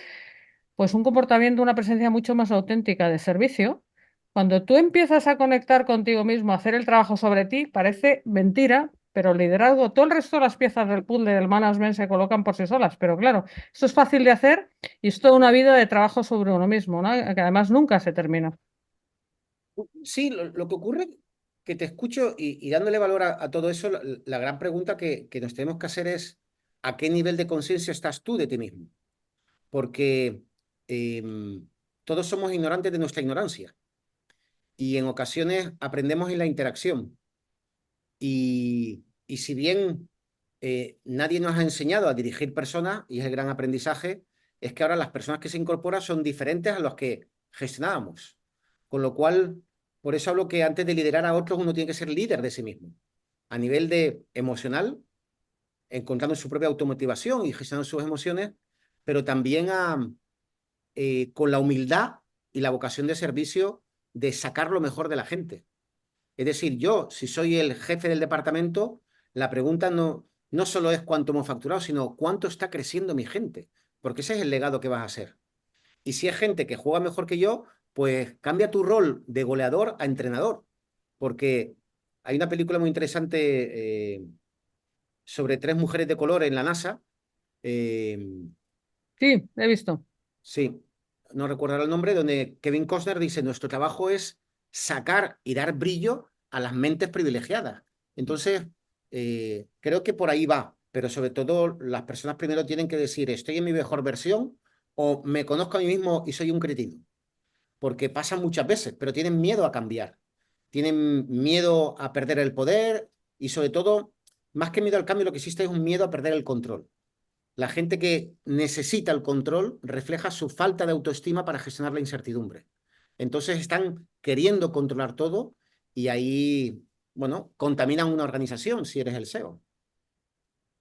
A: pues un comportamiento, una presencia mucho más auténtica de servicio. Cuando tú empiezas a conectar contigo mismo, a hacer el trabajo sobre ti, parece mentira, pero el liderazgo, todo el resto de las piezas del puzzle del management se colocan por sí solas. Pero claro, esto es fácil de hacer y es toda una vida de trabajo sobre uno mismo, ¿no? Que además nunca se termina.
C: Sí, lo que ocurre que te escucho y dándole valor a todo eso, la gran pregunta que nos tenemos que hacer es ¿a qué nivel de conciencia estás tú de ti mismo? Porque todos somos ignorantes de nuestra ignorancia y en ocasiones aprendemos en la interacción. Y si bien nadie nos ha enseñado a dirigir personas, y es el gran aprendizaje, es que ahora las personas que se incorporan son diferentes a los que gestionábamos. Con lo cual, por eso hablo que antes de liderar a otros, uno tiene que ser líder de sí mismo. A nivel de emocional, encontrando su propia automotivación y gestionando sus emociones, pero también con la humildad y la vocación de servicio de sacar lo mejor de la gente. Es decir, yo, si soy el jefe del departamento, la pregunta no solo es cuánto hemos facturado, sino cuánto está creciendo mi gente, porque ese es el legado que vas a hacer. Y si es gente que juega mejor que yo, pues cambia tu rol de goleador a entrenador, porque hay una película muy interesante sobre tres mujeres de color en la NASA. eh,
A: Sí, he visto.
C: sí, no recuerdo el nombre, donde Kevin Costner dice, nuestro trabajo es sacar y dar brillo a las mentes privilegiadas. Entonces, creo que por ahí va, pero sobre todo las personas primero tienen que decir, estoy en mi mejor versión o me conozco a mí mismo y soy un cretino, porque pasa muchas veces, pero tienen miedo a cambiar. tienen miedo a perder el poder y sobre todo, más que miedo al cambio, lo que existe es un miedo a perder el control. La gente que necesita el control refleja su falta de autoestima para gestionar la incertidumbre. Entonces están queriendo controlar todo y ahí, bueno, contaminan una organización si eres el CEO.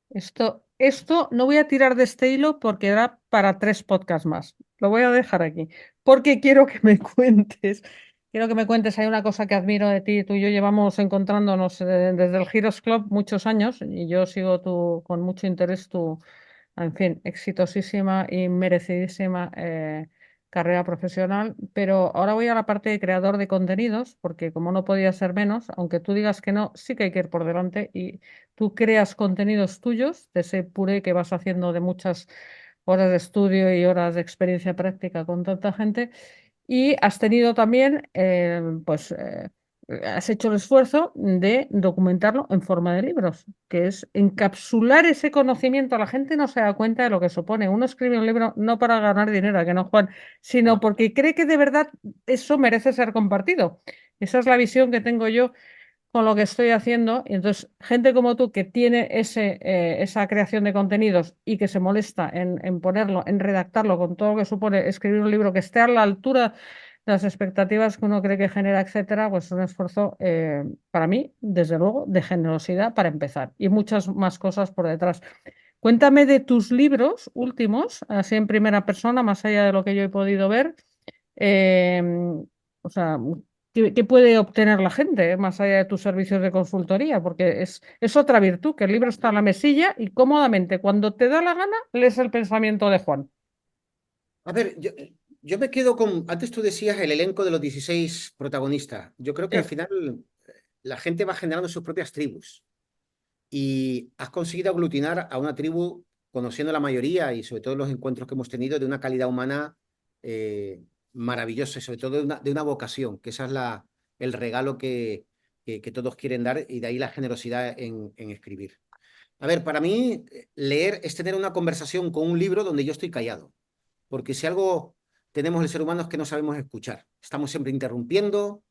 A: Esto no voy a tirar de este hilo porque da para 3 podcasts más. Lo voy a dejar aquí. Porque quiero que me cuentes. Quiero que me cuentes. Hay una cosa que admiro de ti. Tú y yo llevamos encontrándonos desde el Heroes Club muchos años y yo sigo con mucho interés tu, en fin, exitosísima y merecidísima carrera profesional. Pero ahora voy a la parte de creador de contenidos, porque como no podía ser menos, aunque tú digas que no, sí que hay que ir por delante y tú creas contenidos tuyos de ese puré que vas haciendo de muchas horas de estudio y horas de experiencia práctica con tanta gente. Y has tenido también, has hecho el esfuerzo de documentarlo en forma de libros, que es encapsular ese conocimiento. La gente no se da cuenta de lo que supone. Uno escribe un libro no para ganar dinero, ¿a que no, Juan? Sino
C: No.
A: porque cree que de verdad eso merece ser compartido. Esa es la visión que tengo yo con lo que estoy haciendo. Y entonces, gente como tú que tiene esa creación de contenidos y que se molesta en ponerlo, en redactarlo con todo lo que supone escribir un libro que esté a la altura de las expectativas que uno cree que genera, etcétera, pues es un esfuerzo para mí, desde luego, de generosidad para empezar y muchas más cosas por detrás. Cuéntame de tus libros últimos, así en primera persona, más allá de lo que yo he podido ver. Eh, o sea, ¿qué puede obtener la gente, más allá de tus servicios de consultoría? Porque es otra virtud, que el libro está en la mesilla y cómodamente, cuando te da la gana, lees el pensamiento de Juan.
C: A ver, yo me quedo con, antes tú decías el elenco de los 16 protagonistas. Yo creo que al
A: Sí.
C: final la gente va generando sus propias tribus y has conseguido aglutinar a una tribu conociendo la mayoría y sobre todo los encuentros que hemos tenido de una calidad humana maravillosa y sobre todo de una vocación, que esa es el regalo que todos quieren dar y de ahí la generosidad en escribir. A ver, para mí leer es tener una conversación con un libro donde yo estoy callado, porque si algo tenemos el ser humano es que no sabemos escuchar, estamos siempre interrumpiendo,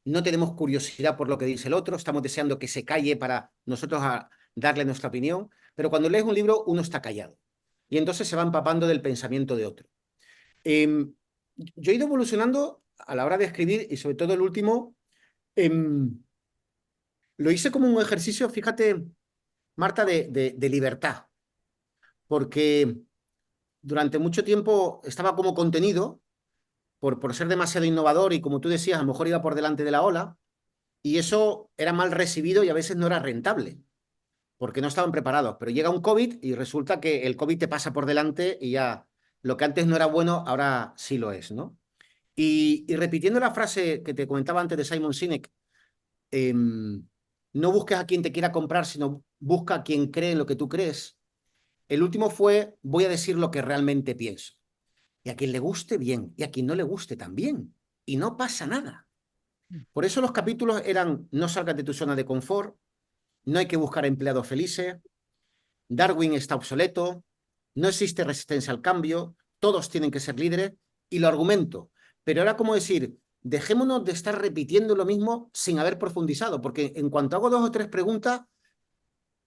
C: no tenemos curiosidad por lo que dice el otro, estamos deseando que se calle para nosotros darle nuestra opinión, pero cuando lees un libro uno está callado y entonces se va empapando del pensamiento de otro. Eh, yo he ido evolucionando a la hora de escribir y sobre todo el último, eh, lo hice como un ejercicio, fíjate, Marta, de libertad, porque durante mucho tiempo estaba como contenido por ser demasiado innovador y como tú decías, a lo mejor iba por delante de la ola y eso era mal recibido y a veces no era rentable porque no estaban preparados. Pero llega un COVID y resulta que el COVID te pasa por delante y ya lo que antes no era bueno, ahora sí lo es, ¿no? Y repitiendo la frase que te comentaba antes de Simon Sinek, eh, no busques a quien te quiera comprar, sino busca a quien cree en lo que tú crees. El último fue, voy a decir lo que realmente pienso. Y a quien le guste, bien. Y a quien no le guste, también. Y no pasa nada. Por eso los capítulos eran, no salgas de tu zona de confort, no hay que buscar empleados felices, Darwin está obsoleto, no existe resistencia al cambio, todos tienen que ser líderes, y lo argumento. Pero era como decir, dejémonos de estar repitiendo lo mismo sin haber profundizado, porque en cuanto hago 2 o 3 preguntas,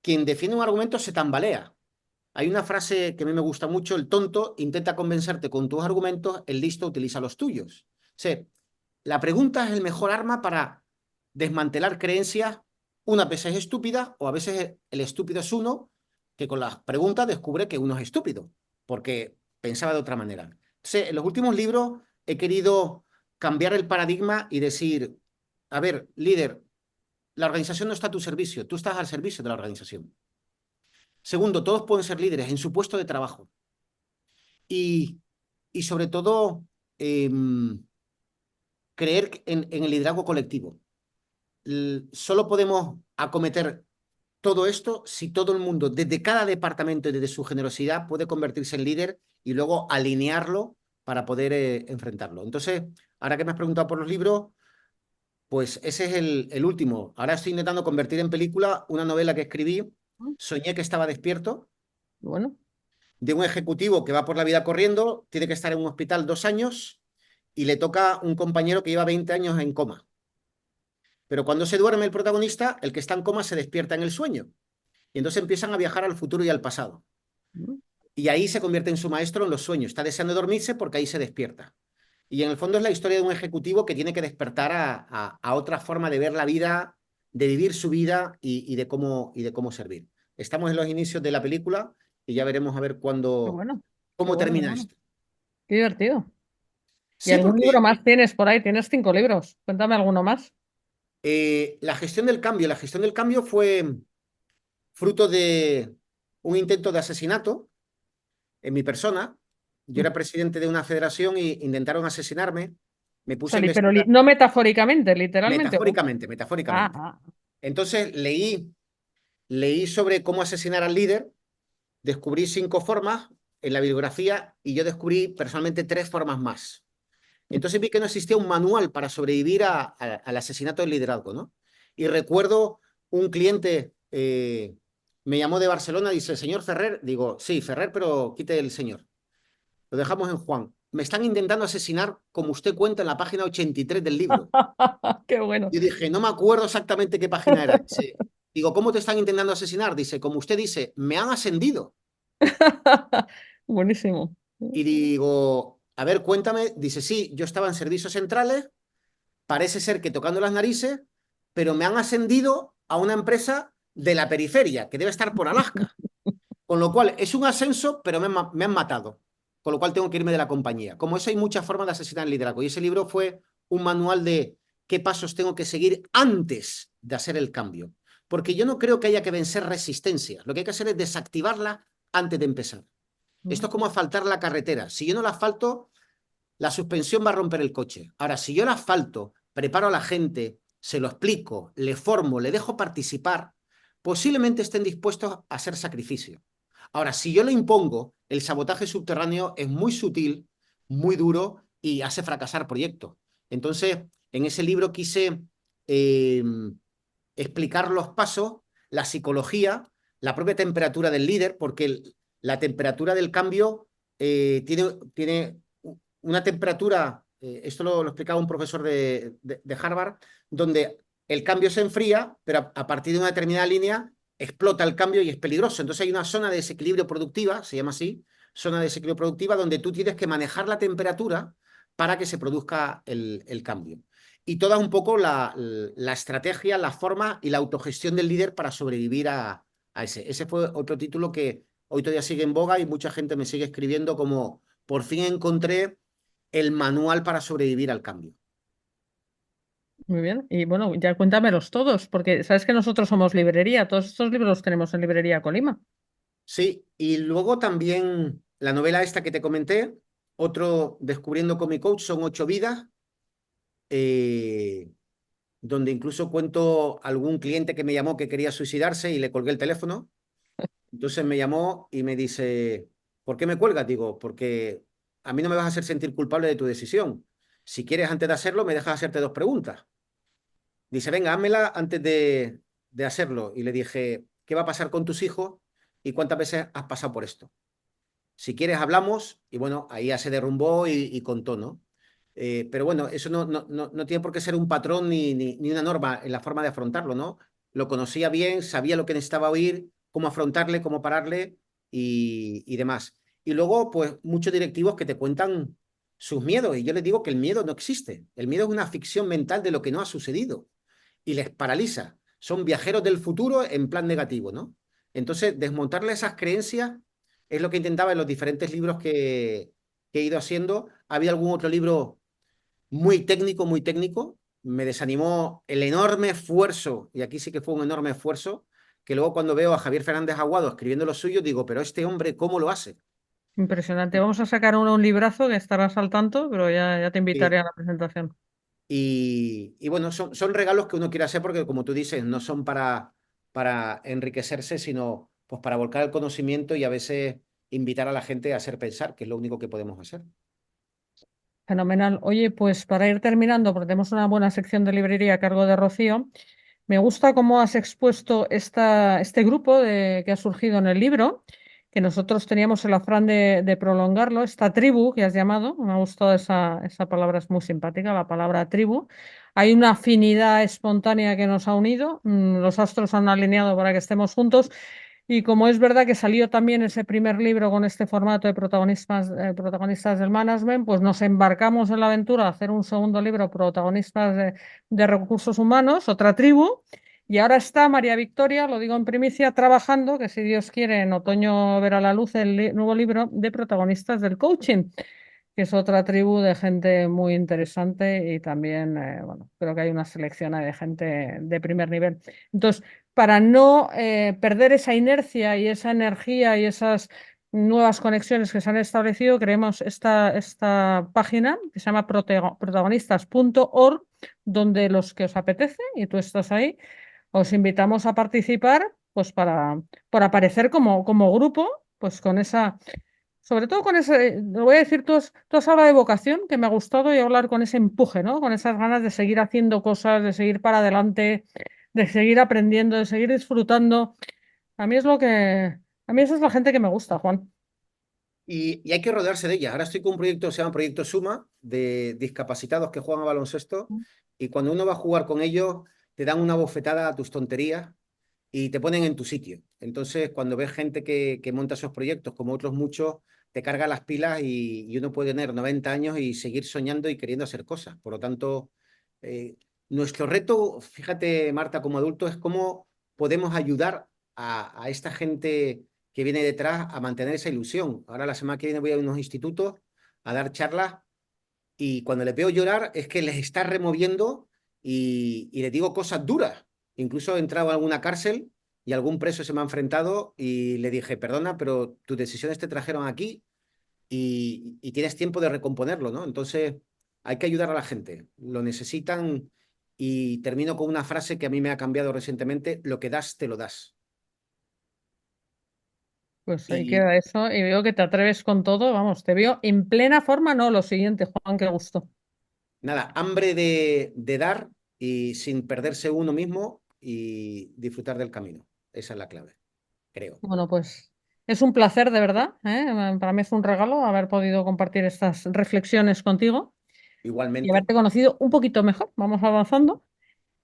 C: quien defiende un argumento se tambalea. Hay una frase que a mí me gusta mucho, el tonto intenta convencerte con tus argumentos, el listo utiliza los tuyos. O sea, la pregunta es el mejor arma para desmantelar creencias. Una vez es estúpida o a veces el estúpido es uno que con las preguntas descubre que uno es estúpido porque pensaba de otra manera. Entonces, en los últimos libros he querido cambiar el paradigma y decir, a ver, líder, la organización no está a tu servicio, tú estás al servicio de la organización. Segundo, todos pueden ser líderes en su puesto de trabajo. Y, y sobre todo, eh, creer en el liderazgo colectivo. Solo podemos acometer todo esto si todo el mundo, desde cada departamento y desde su generosidad, puede convertirse en líder y luego alinearlo para poder enfrentarlo. Entonces, ahora que me has preguntado por los libros, pues ese es el último. Ahora estoy intentando convertir en película una novela que escribí, Soñé que estaba despierto,
A: Bueno,
C: de un ejecutivo que va por la vida corriendo, tiene que estar en un hospital 2 años y le toca un compañero que lleva 20 años en coma. Pero cuando se duerme el protagonista, el que está en coma se despierta en el sueño. Y entonces empiezan a viajar al futuro y al pasado. Y ahí se convierte en su maestro en los sueños. Está deseando dormirse porque ahí se despierta. Y en el fondo es la historia de un ejecutivo que tiene que despertar a otra forma de ver la vida, de vivir su vida y de cómo servir. Estamos en los inicios de la película y ya veremos a ver
A: Qué
C: cómo
A: bueno, qué
C: termina
A: bueno.
C: esto.
A: Qué divertido. ¿Y
C: Sí,
A: algún
C: porque
A: libro más tienes por ahí? Tienes 5 libros. Cuéntame alguno más.
C: la gestión del cambio fue fruto de un intento de asesinato en mi persona. Yo era presidente de una federación e intentaron asesinarme. Me puse a
A: Pero
C: investigar
A: no metafóricamente, literalmente.
C: metafóricamente,
A: Ah,
C: metafóricamente.
A: ah.
C: Entonces leí sobre cómo asesinar al líder, descubrí 5 formas en la bibliografía y yo descubrí personalmente 3 formas más. Entonces vi que no existía un manual para sobrevivir al asesinato del liderazgo, ¿no? Y recuerdo un cliente me llamó de Barcelona, dice, señor Ferrer, digo, sí, Ferrer, pero quite el señor. Lo dejamos en Juan. Me están intentando asesinar como usted cuenta en la página 83 del libro.
A: Qué bueno.
C: Yo dije, no me acuerdo exactamente qué página era. Digo, ¿cómo te están intentando asesinar? Dice, como usted dice, me han ascendido.
A: Buenísimo.
C: Y digo, a ver, cuéntame. Dice, sí, yo estaba en servicios centrales, parece ser que tocando las narices, pero me han ascendido a una empresa de la periferia, que debe estar por Alaska. Con lo cual, es un ascenso, pero me han matado. Con lo cual tengo que irme de la compañía. Como eso hay muchas formas de asesinar el liderazgo. Y ese libro fue un manual de qué pasos tengo que seguir antes de hacer el cambio. Porque yo no creo que haya que vencer resistencia. Lo que hay que hacer es desactivarla antes de empezar. Esto es como asfaltar la carretera. Si yo no la asfalto, la suspensión va a romper el coche. Ahora, si yo la asfalto, preparo a la gente, se lo explico, le formo, le dejo participar, posiblemente estén dispuestos a hacer sacrificio. Ahora, si yo le impongo, el sabotaje subterráneo es muy sutil, muy duro y hace fracasar proyectos. Entonces, en ese libro quise explicar los pasos, la psicología, la propia temperatura del líder, porque la temperatura del cambio tiene una temperatura, esto lo explicaba un profesor de Harvard, donde el cambio se enfría, pero a partir de una determinada línea explota el cambio y es peligroso. Entonces hay una zona de desequilibrio productiva, se llama así, zona de desequilibrio productiva, donde tú tienes que manejar la temperatura para que se produzca el cambio. Y toda un poco la estrategia, la forma y la autogestión del líder para sobrevivir a ese. Ese fue otro título que hoy todavía sigue en boga y mucha gente me sigue escribiendo como por fin encontré el manual para sobrevivir al cambio.
A: Muy bien. Y bueno, ya cuéntamelos todos, porque sabes que nosotros somos librería. Todos estos libros los tenemos en Librería Colima.
C: Sí, y luego también la novela esta que te comenté, otro Descubriendo con mi coach, son 8 vidas, donde incluso cuento algún cliente que me llamó que quería suicidarse y le colgué el teléfono. Entonces me llamó y me dice, ¿por qué me cuelgas? Digo, porque a mí no me vas a hacer sentir culpable de tu decisión. Si quieres, antes de hacerlo, me dejas hacerte 2 preguntas. Dice, venga, házmela antes de hacerlo. Y le dije, ¿qué va a pasar con tus hijos y cuántas veces has pasado por esto? Si quieres, hablamos. Y bueno, ahí ya se derrumbó y contó, ¿no? Pero bueno, eso no tiene por qué ser un patrón ni una norma en la forma de afrontarlo, ¿no? Lo conocía bien, sabía lo que necesitaba oír, cómo afrontarle, cómo pararle y demás. Y luego, pues, muchos directivos que te cuentan sus miedos. Y yo les digo que el miedo no existe. El miedo es una ficción mental de lo que no ha sucedido y les paraliza. Son viajeros del futuro en plan negativo, ¿no? Entonces, desmontarle esas creencias es lo que intentaba en los diferentes libros que he ido haciendo. Había algún otro libro muy técnico, muy técnico. Me desanimó el enorme esfuerzo, y aquí sí que fue un enorme esfuerzo, que luego cuando veo a Javier Fernández Aguado escribiendo lo suyo, digo, pero este hombre, ¿cómo lo hace?
A: Impresionante. Vamos a sacar un librazo que estarás al tanto, pero ya te invitaré a la presentación.
C: Y bueno, son regalos que uno quiere hacer porque, como tú dices, no son para enriquecerse, sino pues para volcar el conocimiento y a veces invitar a la gente a hacer pensar, que es lo único que podemos hacer.
A: Fenomenal. Oye, pues para ir terminando, porque tenemos una buena sección de librería a cargo de Rocío, me gusta cómo has expuesto este grupo que ha surgido en el libro, que nosotros teníamos el afán de prolongarlo, esta tribu que has llamado, me ha gustado esa palabra, es muy simpática, la palabra tribu. hay una afinidad espontánea que nos ha unido, los astros han alineado para que estemos juntos. Y como es verdad que salió también ese primer libro con este formato de protagonistas del management, pues nos embarcamos en la aventura de hacer un segundo libro, protagonistas de recursos humanos, otra tribu. Y ahora está María Victoria, lo digo en primicia, trabajando, que si Dios quiere, en otoño verá la luz el nuevo libro de protagonistas del coaching, que es otra tribu de gente muy interesante y también, bueno, creo que hay una selección ahí de gente de primer nivel. Entonces, para no perder esa inercia y esa energía y esas nuevas conexiones que se han establecido, creemos esta página que se llama protagonistas.org, donde los que os apetece, y tú estás ahí, os invitamos a participar, pues por aparecer como grupo, pues con esa, sobre todo con ese, te voy a decir, tú has hablado de vocación, que me ha gustado, y hablar con ese empuje, ¿no? Con esas ganas de seguir haciendo cosas, de seguir para adelante, de seguir aprendiendo, de seguir disfrutando. A mí es lo que, a mí esa es la gente que me gusta, Juan.
C: Y hay que rodearse de ella. Ahora estoy con un proyecto que se llama Proyecto Suma, de discapacitados que juegan a baloncesto, y cuando uno va a jugar con ellos, te dan una bofetada a tus tonterías y te ponen en tu sitio. Entonces, cuando ves gente que monta esos proyectos, como otros muchos, te carga las pilas y uno puede tener 90 años y seguir soñando y queriendo hacer cosas. Por lo tanto, nuestro reto, fíjate, Marta, como adulto, es cómo podemos ayudar a esta gente que viene detrás a mantener esa ilusión. Ahora la semana que viene voy a unos institutos a dar charlas y cuando les veo llorar es que les está removiendo y les digo cosas duras. Incluso he entrado a alguna cárcel y algún preso se me ha enfrentado y le dije, perdona, pero tus decisiones te trajeron aquí y tienes tiempo de recomponerlo, ¿no? Entonces hay que ayudar a la gente, lo necesitan y termino con una frase que a mí me ha cambiado recientemente, lo que das, te lo das.
A: Pues ahí
C: Y
A: queda eso, y veo que te atreves con todo, vamos, te veo en plena forma, no, lo siguiente, Juan, qué gusto.
C: nada, hambre de dar y sin perderse uno mismo y disfrutar del camino. Esa es la clave, creo.
A: Bueno, pues es un placer, de verdad, ¿eh? Para mí es un regalo haber podido compartir estas reflexiones contigo y
C: Igualmente,
A: haberte conocido un poquito mejor. Vamos avanzando.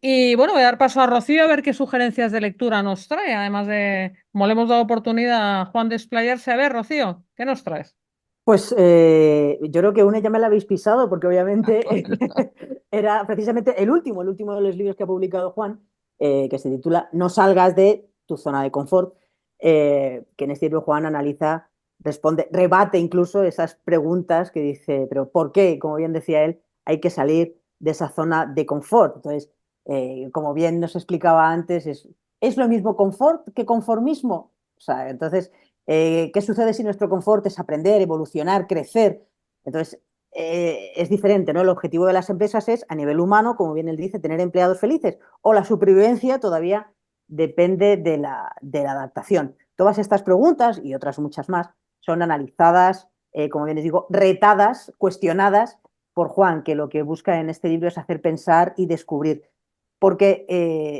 A: Y bueno, voy a dar paso a Rocío a ver qué sugerencias de lectura nos trae. Además de, como le hemos dado oportunidad a Juan de explayarse, a ver, Rocío, ¿qué nos traes?
B: Pues yo creo que una ya me la habéis pisado, porque obviamente era precisamente el último de los libros que ha publicado Juan, que se titula No salgas de tu zona de confort, que en este libro Juan analiza, responde, rebate incluso esas preguntas que dice, pero ¿por qué? Como bien decía él, hay que salir de esa zona de confort. Entonces, como bien nos explicaba antes, ¿es lo mismo confort que conformismo? O sea, entonces ¿qué sucede si nuestro confort es aprender, evolucionar, crecer? Entonces, es diferente, ¿no? El objetivo de las empresas es, a nivel humano, como bien él dice, tener empleados felices, o la supervivencia todavía depende de la adaptación. Todas estas preguntas y otras muchas más son analizadas, como bien les digo, retadas, cuestionadas por Juan, que lo que busca en este libro es hacer pensar y descubrir, porque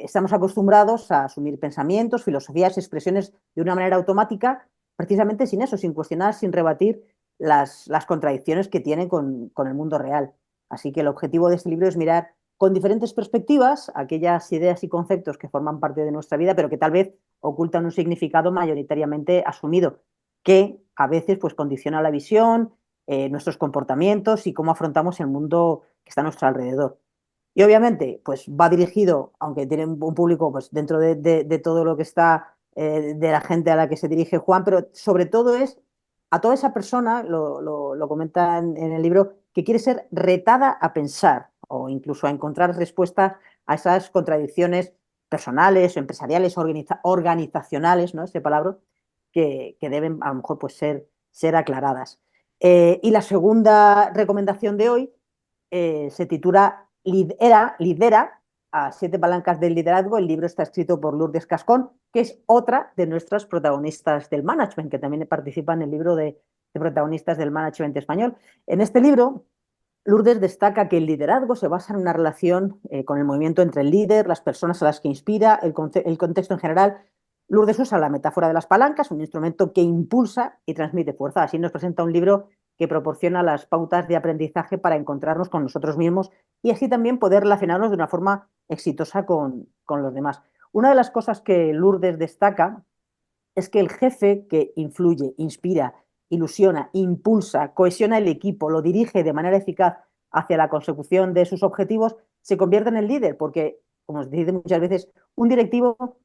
B: estamos acostumbrados a asumir pensamientos, filosofías, expresiones de una manera automática, precisamente sin eso, sin cuestionar, sin rebatir las contradicciones que tiene con el mundo real. Así que el objetivo de este libro es mirar con diferentes perspectivas aquellas ideas y conceptos que forman parte de nuestra vida, pero que tal vez ocultan un significado mayoritariamente asumido, que a veces pues, condiciona la visión, nuestros comportamientos y cómo afrontamos el mundo que está a nuestro alrededor. Y obviamente, pues va dirigido, aunque tiene un público pues, dentro de todo lo que está, de la gente a la que se dirige Juan, pero sobre todo es a toda esa persona, lo comenta en el libro, que quiere ser retada a pensar o incluso a encontrar respuestas a esas contradicciones personales o empresariales, organizacionales, ¿no? Este palabra, que deben a lo mejor pues, ser aclaradas. Y la segunda recomendación de hoy se titula Lidera a 7 palancas del liderazgo. El libro está escrito por Lourdes Cascón, que es otra de nuestras protagonistas del management, que también participa en el libro de protagonistas del management español. En este libro, Lourdes destaca que el liderazgo se basa en una relación con el movimiento entre el líder, las personas a las que inspira, el contexto en general. Lourdes usa la metáfora de las palancas, un instrumento que impulsa y transmite fuerza. Así nos presenta un libro que proporciona las pautas de aprendizaje para encontrarnos con nosotros mismos y así también poder relacionarnos de una forma exitosa con los demás. Una de las cosas que Lourdes destaca es que el jefe que influye, inspira, ilusiona, impulsa, cohesiona el equipo, lo dirige de manera eficaz hacia la consecución de sus objetivos, se convierte en el líder, porque, como se dice muchas veces, un directivo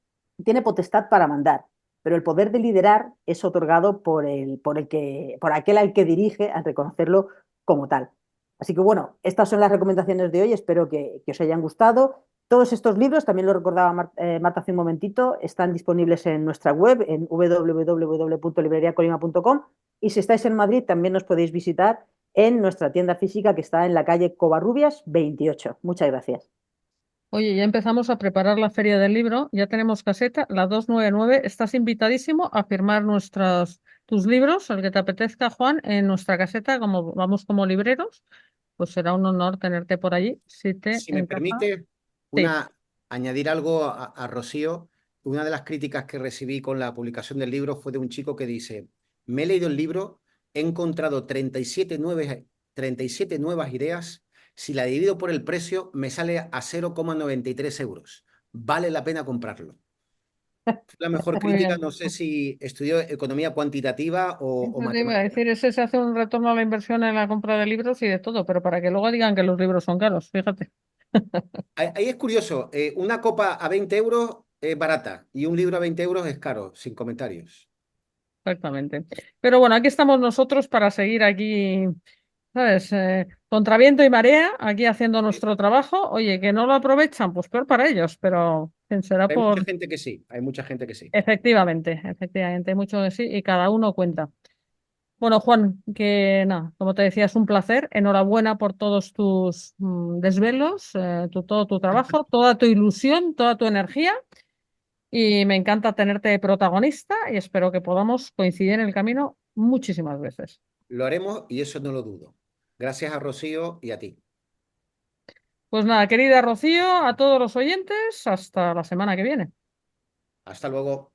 B: tiene potestad para mandar, pero el poder de liderar es otorgado por aquel al que dirige, al reconocerlo como tal. Así que bueno, estas son las recomendaciones de hoy, espero que os hayan gustado. Todos estos libros, también lo recordaba Marta hace un momentito, están disponibles en nuestra web, en www.libreriacolima.com, y si estáis en Madrid también nos podéis visitar en nuestra tienda física que está en la calle Covarrubias 28. Muchas gracias.
A: Oye, ya empezamos a preparar la feria del libro, ya tenemos caseta, la 299. Estás invitadísimo a firmar tus libros, el que te apetezca, Juan, en nuestra caseta, como vamos como libreros, pues será un honor tenerte por allí, si te
C: Si me
A: encaja.
C: permite
A: Sí.
C: añadir algo a Rocío, una de las críticas que recibí con la publicación del libro fue de un chico que dice, me he leído el libro, he encontrado 37 nuevas ideas, si la divido por el precio me sale a 0,93 euros. Vale la pena comprarlo. Fue la mejor
A: Muy
C: crítica,
A: bien.
C: no sé si estudió economía cuantitativa o
A: Eso te iba a
C: matemáticas.
A: decir, ese se hace un retorno a la inversión en la compra de libros y de todo, pero para que luego digan que los libros son caros, fíjate.
C: Ahí es curioso, una copa a 20 euros es barata y un libro a 20 euros es caro, sin comentarios.
A: Exactamente. Pero bueno, aquí estamos nosotros para seguir aquí, ¿sabes? Contra viento y marea, aquí haciendo nuestro trabajo. Oye, que no lo aprovechan, pues peor para ellos, pero será
C: Hay mucha
A: por...
C: gente que sí, hay mucha gente que sí.
A: Efectivamente, mucho de sí y cada uno cuenta. Bueno, Juan, que nada, como te decía, es un placer. Enhorabuena por todos tus desvelos, todo tu trabajo, toda tu ilusión, toda tu energía. Y me encanta tenerte protagonista y espero que podamos coincidir en el camino muchísimas veces.
C: Lo haremos y eso no lo dudo. Gracias a Rocío y a ti.
A: Pues nada, querida Rocío, a todos los oyentes, hasta la semana que viene.
C: Hasta luego.